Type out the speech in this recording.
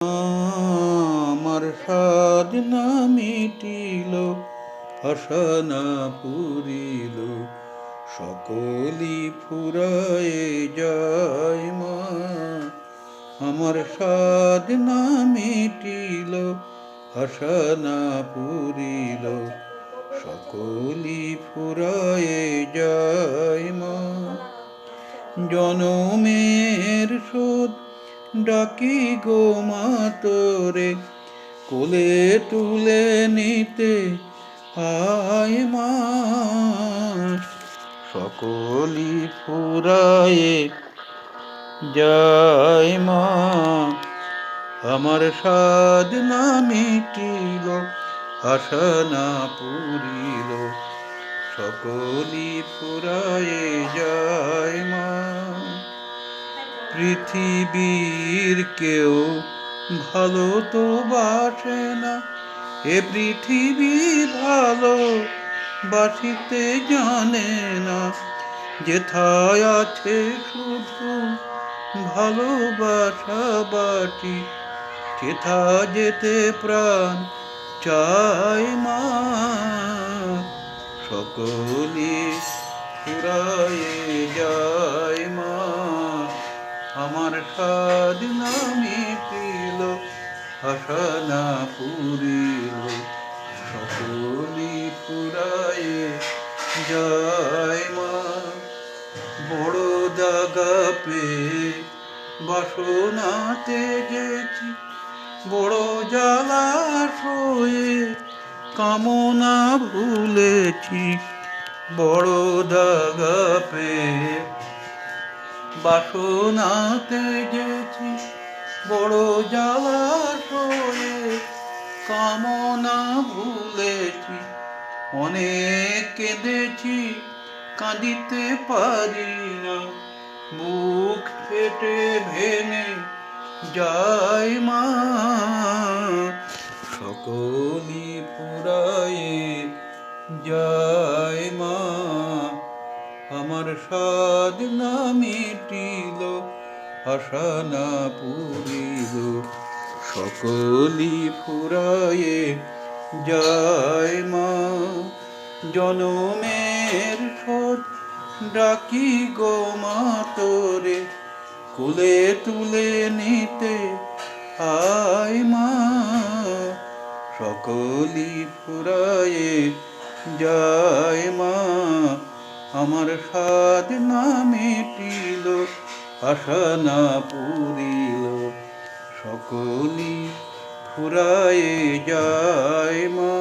আমার সাধ না মিটিল, আশা না পুরিল, সকলি ফুরায়ে যায় মা। আমার সাধ না মিটিল, আশা না পুরিল, সকলি ফুরায়ে যায় মা। জনমের শোধ ডাকি গো মা তোরে, কোলে তুলে নিতে আয় মা। সকলি ফুরায়ে যায় মা। আমার সাধ না মিটিল, আশা না পুরিল, সকলি ফুরায়ে যায় মা। পৃথিবীর কেউ ভালো তো বাসে না, এ পৃথিবী ভালো বাসিতে জানে না। যেথায় আছে শুধু ভালোবাসা বাটি, সেথা যেতে প্রাণ চায় মা। সকলি ফুরায়ে যায় মা। আমার সাধ না মিটিল, আশা না পুরিল, সকলি ফুরায়ে যায় মা। বড় দাগা পেয়ে বাসনাতে গেছি, বড় জ্বালাশয়ে কামনা ভুলেছি। বড় দাগা পেয়ে বাসনাতে গেছি, বড় জ্বালাশয়ে কামনা ভুলেছি। অনেক কেঁদেছি, কাঁদিতে পারি না, বুক ফেটে ভেঙে যায় মা। সকলি ফুরায়ে যায় মা। আমার সাধ না মিটিল, আশা না পুরিল, সকলি ফুরায়ে যায় মা। জনমের শোধ ডাকি গো মা তোরে, কোলে তুলে নিতে আয় মা। সকলি ফুরায়ে যায় মা। আমার সাধ না মিটিল, আশা না পুরিল, সকলি ফুরায়ে যায় মা।